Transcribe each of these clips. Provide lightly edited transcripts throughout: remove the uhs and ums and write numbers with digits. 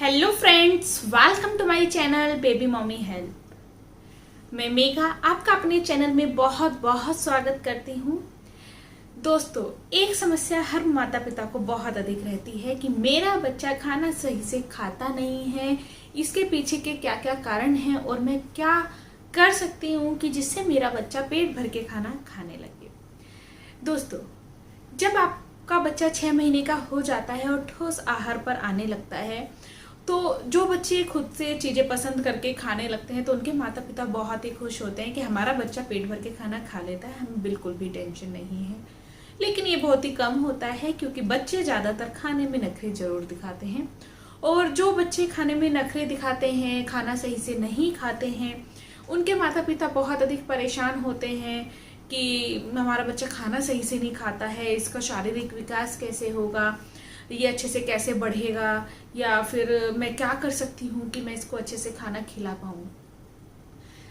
Hello friends, welcome to my channel baby Mommy help. मैं मेघा आपका अपने चैनल में बहुत बहुत स्वागत करती हूँ। दोस्तों, एक समस्या हर माता पिता को बहुत अधिक रहती है कि मेरा बच्चा खाना सही से खाता नहीं है। इसके पीछे के क्या क्या कारण हैं और मैं क्या कर सकती हूँ कि जिससे मेरा बच्चा पेट भर के खाना खाने लगे। दोस्तों, जब आपका बच्चा 6 महीने का हो जाता है और ठोस आहार पर आने लगता है, तो जो बच्चे खुद से चीज़ें पसंद करके खाने लगते हैं तो उनके माता पिता बहुत ही खुश होते हैं कि हमारा बच्चा पेट भर के खाना खा लेता है, हमें बिल्कुल भी टेंशन नहीं है। लेकिन ये बहुत ही कम होता है क्योंकि बच्चे ज़्यादातर खाने में नखरे जरूर दिखाते हैं, और जो बच्चे खाने में नखरे दिखाते हैं, खाना सही से नहीं खाते हैं, उनके माता पिता बहुत अधिक परेशान होते हैं कि हमारा बच्चा खाना सही से नहीं खाता है, इसका शारीरिक विकास कैसे होगा, ये अच्छे से कैसे बढ़ेगा, या फिर मैं क्या कर सकती हूँ कि मैं इसको अच्छे से खाना खिला पाऊँ।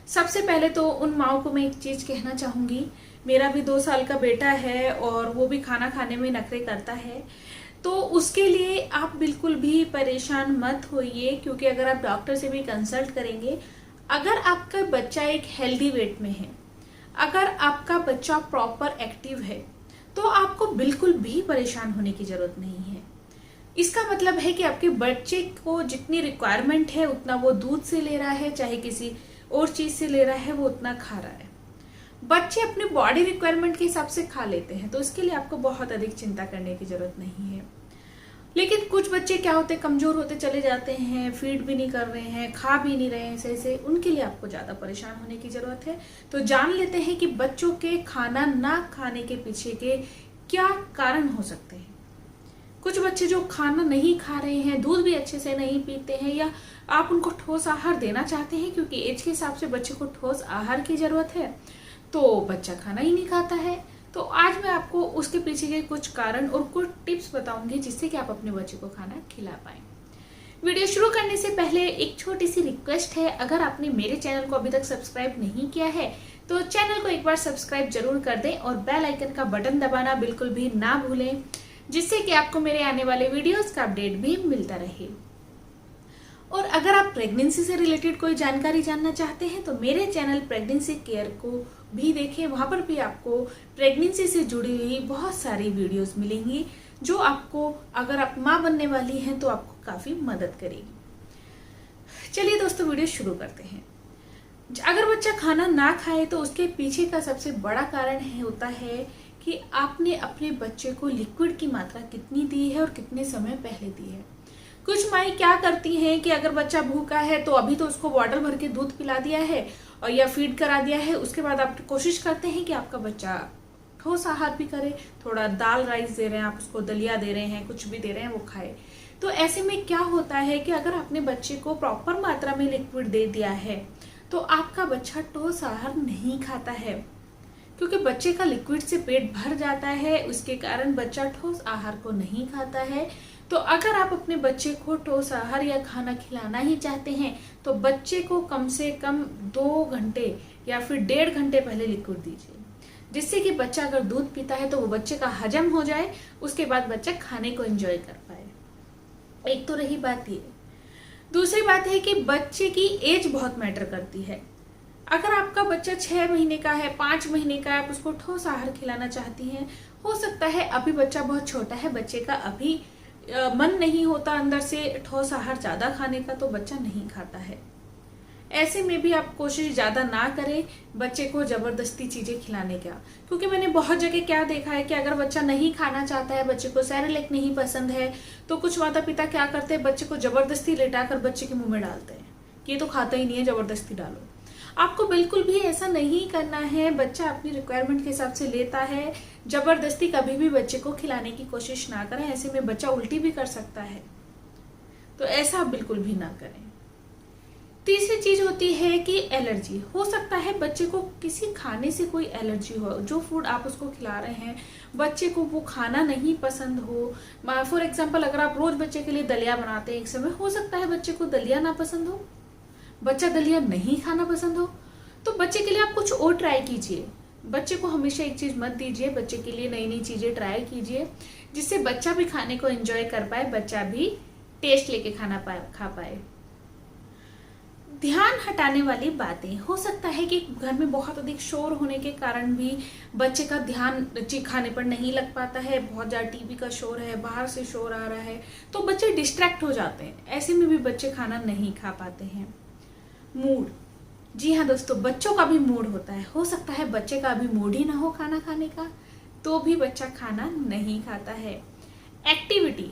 सबसे पहले तो उन माओ को मैं एक चीज़ कहना चाहूँगी। मेरा भी 2 साल का बेटा है और वो भी खाना खाने में नखरे करता है, तो उसके लिए आप बिल्कुल भी परेशान मत होइए, क्योंकि अगर आप डॉक्टर से भी कंसल्ट करेंगे, अगर आपका बच्चा एक हेल्दी वेट में है, अगर आपका बच्चा प्रॉपर एक्टिव है, तो आपको बिल्कुल भी परेशान होने की जरूरत नहीं है। इसका मतलब है कि आपके बच्चे को जितनी रिक्वायरमेंट है उतना वो दूध से ले रहा है, चाहे किसी और चीज से ले रहा है, वो उतना खा रहा है। बच्चे अपने बॉडी रिक्वायरमेंट के हिसाब से खा लेते हैं, तो इसके लिए आपको बहुत अधिक चिंता करने की जरूरत नहीं है। लेकिन कुछ बच्चे क्या होते हैं, कमजोर होते चले जाते हैं, फीड भी नहीं कर रहे हैं, खा भी नहीं रहे हैं सही से, उनके लिए आपको ज्यादा परेशान होने की जरूरत है। तो जान लेते हैं कि बच्चों के खाना ना खाने के पीछे के क्या कारण हो सकते हैं। कुछ बच्चे जो खाना नहीं खा रहे हैं, दूध भी अच्छे से नहीं पीते हैं, या आप उनको ठोस आहार देना चाहते हैं क्योंकि एज के हिसाब से बच्चे को ठोस आहार की जरूरत है, तो बच्चा खाना ही नहीं खाता है। तो आज मैं आपको उसके पीछे के कुछ कारण और कुछ टिप्स बताऊंगी जिससे कि आप अपने बच्चे को खाना खिला पाएं। वीडियो शुरू करने से पहले एक छोटी सी रिक्वेस्ट है, अगर आपने मेरे चैनल को अभी तक सब्सक्राइब नहीं किया है तो चैनल को एक बार सब्सक्राइब जरूर कर दें और बेल आइकन का बटन दबाना बिल्कुल भी ना भूलें, जिससे कि आपको मेरे आने वाले वीडियोस का अपडेट भी मिलता रहे। और अगर आप प्रेगनेंसी से रिलेटेड कोई जानकारी जानना चाहते हैं तो मेरे चैनल प्रेगनेंसी केयर को भी देखें, वहां पर भी आपको प्रेगनेंसी से जुड़ी हुई बहुत सारी वीडियोस मिलेंगी जो आपको, अगर आप माँ बनने वाली हैं तो आपको काफी मदद करेगी। चलिए दोस्तों, वीडियो शुरू करते हैं। अगर बच्चा खाना ना खाए तो उसके पीछे का सबसे बड़ा कारण होता है कि आपने अपने बच्चे को लिक्विड की मात्रा कितनी दी है और कितने समय पहले दी है। कुछ माई क्या करती हैं कि अगर बच्चा भूखा है तो अभी तो उसको बॉटल भर के दूध पिला दिया है और या फीड करा दिया है, उसके बाद आप कोशिश करते हैं कि आपका बच्चा ठोस आहार भी करे, थोड़ा दाल राइस दे रहे हैं, आप उसको दलिया दे रहे हैं, कुछ भी दे रहे हैं, वो खाए। तो ऐसे में क्या होता है कि अगर आपने बच्चे को प्रॉपर मात्रा में लिक्विड दे दिया है तो आपका बच्चा ठोस आहार नहीं खाता है, क्योंकि बच्चे का लिक्विड से पेट भर जाता है, उसके कारण बच्चा ठोस आहार को नहीं खाता है। तो अगर आप अपने बच्चे को ठोस आहार या खाना खिलाना ही चाहते हैं तो बच्चे को कम से कम 2 घंटे या फिर 1.5 घंटे पहले लिक्विड दीजिए, जिससे कि बच्चा अगर दूध पीता है तो वो बच्चे का हजम हो जाए, उसके बाद बच्चा खाने को एंजॉय कर पाए। एक तो रही बात ये। दूसरी बात है कि बच्चे की एज बहुत मैटर करती है। अगर आपका बच्चा 6 महीने का है, 5 महीने का है, आप उसको ठोस आहार खिलाना चाहती हैं, हो सकता है अभी बच्चा बहुत छोटा है, बच्चे का अभी मन नहीं होता अंदर से ठोस आहार ज्यादा खाने का, तो बच्चा नहीं खाता है। ऐसे में भी आप कोशिश ज्यादा ना करें बच्चे को जबरदस्ती चीजें खिलाने का, क्योंकि मैंने बहुत जगह क्या देखा है कि अगर बच्चा नहीं खाना चाहता है, बच्चे को सेरेलैक नहीं पसंद है, तो कुछ माता पिता क्या करते हैं, बच्चे को जबरदस्ती लेटाकर बच्चे के मुंह में डालते हैं कि ये तो खाता ही नहीं है, जबरदस्ती डालो। आपको बिल्कुल भी ऐसा नहीं करना है। बच्चा अपनी रिक्वायरमेंट के हिसाब से लेता है, जबरदस्ती कभी भी बच्चे को खिलाने की कोशिश ना करें, ऐसे में बच्चा उल्टी भी कर सकता है, तो ऐसा आप बिल्कुल भी ना करें। तीसरी चीज होती है कि एलर्जी। हो सकता है बच्चे को किसी खाने से कोई एलर्जी हो, जो फूड आप उसको खिला रहे हैं बच्चे को वो खाना नहीं पसंद हो। फॉर एग्जाम्पल, अगर आप रोज बच्चे के लिए दलिया बनाते हैं एक समय, हो सकता है बच्चे को दलिया ना पसंद हो, बच्चा दलिया नहीं खाना पसंद हो, तो बच्चे के लिए आप कुछ और ट्राई कीजिए। बच्चे को हमेशा एक चीज मत दीजिए, बच्चे के लिए नई नई चीजें ट्राई कीजिए, जिससे बच्चा भी खाने को एंजॉय कर पाए, बच्चा भी टेस्ट लेके खा पाए। ध्यान हटाने वाली बातें, हो सकता है कि घर में बहुत अधिक शोर होने के कारण भी बच्चे का ध्यान खाने पर नहीं लग पाता है। बहुत ज़्यादा टीवी का शोर है, बाहर से शोर आ रहा है, तो बच्चे डिस्ट्रैक्ट हो जाते हैं। ऐसे में भी बच्चे खाना नहीं खा पाते हैं। मूड, जी हाँ दोस्तों, बच्चों का भी मूड होता है। हो सकता है बच्चे का अभी मूड ही ना हो खाना खाने का, तो भी बच्चा खाना नहीं खाता है। एक्टिविटी,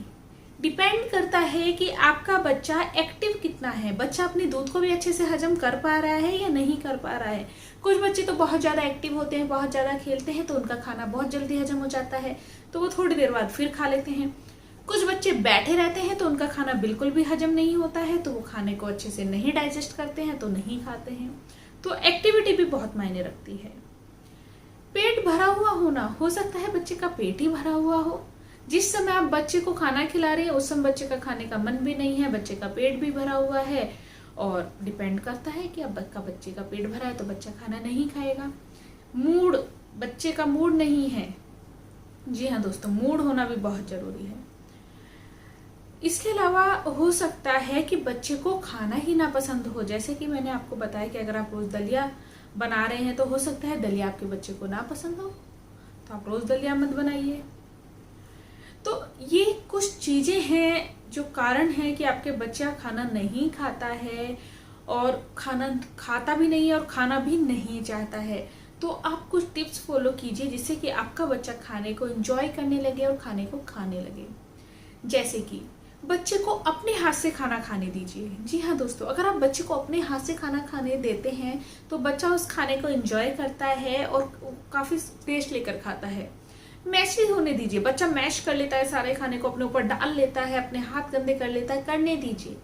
डिपेंड करता है कि आपका बच्चा एक्टिव कितना है। बच्चा अपने दूध को भी अच्छे से हजम कर पा रहा है या नहीं कर पा रहा है। कुछ बच्चे तो बहुत ज़्यादा एक्टिव होते हैं, बहुत ज़्यादा खेलते हैं, तो उनका खाना बहुत जल्दी हजम हो जाता है, तो वो थोड़ी देर बाद फिर खा लेते हैं। कुछ बच्चे बैठे रहते हैं तो उनका खाना बिल्कुल भी हजम नहीं होता है, तो वो खाने को अच्छे से नहीं डाइजेस्ट करते हैं, तो नहीं खाते हैं। तो एक्टिविटी भी बहुत मायने रखती है। पेट भरा हुआ होना, हो सकता है बच्चे का पेट ही भरा हुआ हो। जिस समय आप बच्चे को खाना खिला रहे हैं उस समय बच्चे का खाने का मन भी नहीं है, बच्चे का पेट भी भरा हुआ है, और डिपेंड करता है कि अब बच्चे का पेट भरा है तो बच्चा खाना नहीं खाएगा। मूड, बच्चे का मूड नहीं है, जी हाँ दोस्तों, मूड होना भी बहुत जरूरी है। इसके अलावा हो सकता है कि बच्चे को खाना ही ना पसंद हो। जैसे कि मैंने आपको बताया कि अगर आप रोज दलिया बना रहे हैं तो हो सकता है दलिया आपके बच्चे को ना पसंद हो, तो आप रोज दलिया मत बनाइए। तो ये कुछ चीजें हैं जो कारण है कि आपके बच्चा खाना नहीं खाता है, और खाना खाता भी नहीं है और खाना भी नहीं चाहता है। तो आप कुछ टिप्स फॉलो कीजिए जिससे कि आपका बच्चा खाने को एंजॉय करने लगे और खाने को खाने लगे। जैसे कि बच्चे को अपने हाथ से खाना खाने दीजिए। जी हाँ दोस्तों, अगर आप बच्चे को अपने हाथ से खाना खाने देते हैं तो बच्चा उस खाने को एंजॉय करता है और काफी टेस्ट लेकर खाता है। मैश भी होने दीजिए, बच्चा मैश कर लेता है, सारे खाने को अपने ऊपर डाल लेता है, अपने हाथ गंदे कर लेता है, करने दीजिए।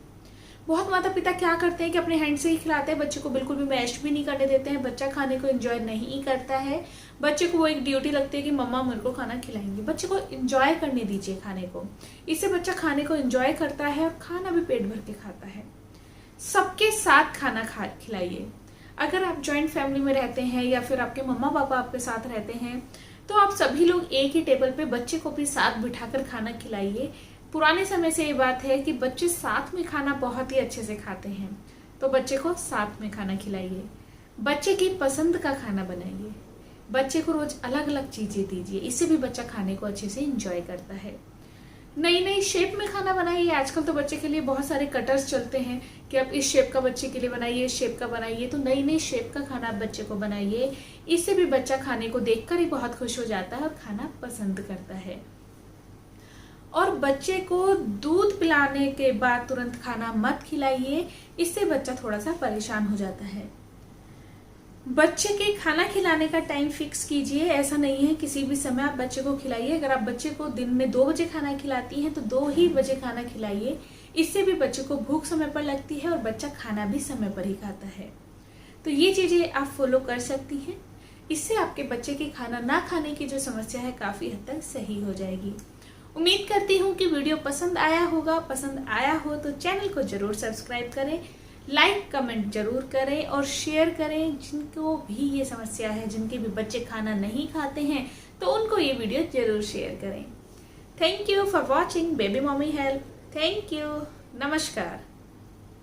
बहुत माता पिता क्या करते हैं कि अपने हैंड से ही खिलाते हैं, बच्चे को बिल्कुल भी मैश भी नहीं करने देते हैं, बच्चा खाने को एंजॉय नहीं करता है। बच्चे को वो एक ड्यूटी लगती है कि मम्मा मेरे को खाना खिलाएंगे। बच्चे को एंजॉय करने दीजिए खाने को, इससे बच्चा खाने को एंजॉय करता है और खाना भी पेट भर के खाता है। सबके साथ खाना खिलाइए। अगर आप ज्वाइंट फैमिली में रहते हैं या फिर आपके मम्मा पापा आपके साथ रहते हैं तो आप सभी लोग एक ही टेबल पे बच्चे को भी साथ बिठाकर खाना खिलाइए। पुराने समय से ये बात है कि बच्चे साथ में खाना बहुत ही अच्छे से खाते हैं, तो बच्चे को साथ में खाना खिलाइए। बच्चे की पसंद का खाना बनाइए, बच्चे को रोज अलग अलग चीजें दीजिए, इससे भी बच्चा खाने को अच्छे से एंजॉय करता है। नई नई शेप में खाना बनाइए। आजकल तो बच्चे के लिए बहुत सारे कटर्स चलते हैं कि आप इस शेप का बच्चे के लिए बनाइए, इस शेप का बनाइए, तो नई नई शेप का खाना आप बच्चे को बनाइए। इससे भी बच्चा खाने को देखकर ही बहुत खुश हो जाता है और खाना पसंद करता है। और बच्चे को दूध पिलाने के बाद तुरंत खाना मत खिलाइए, इससे बच्चा थोड़ा सा परेशान हो जाता है। बच्चे के खाना खिलाने का टाइम फिक्स कीजिए। ऐसा नहीं है किसी भी समय आप बच्चे को खिलाइए। अगर आप बच्चे को दिन में 2 बजे खाना खिलाती हैं तो 2 ही बजे खाना खिलाइए। इससे भी बच्चे को भूख समय पर लगती है और बच्चा खाना भी समय पर ही खाता है। तो ये चीजें आप फॉलो कर सकती हैं। इससे आपके बच्चे के खाना ना खाने की जो समस्या है काफी हद तक सही हो जाएगी। उम्मीद करती हूँ कि वीडियो पसंद आया होगा। पसंद आया हो तो चैनल को जरूर सब्सक्राइब करें, लाइक कमेंट जरूर करें और शेयर करें। जिनको भी ये समस्या है, जिनके भी बच्चे खाना नहीं खाते हैं, तो उनको ये वीडियो जरूर शेयर करें। Thank you for watching Baby Mommy Help. Thank you, नमस्कार।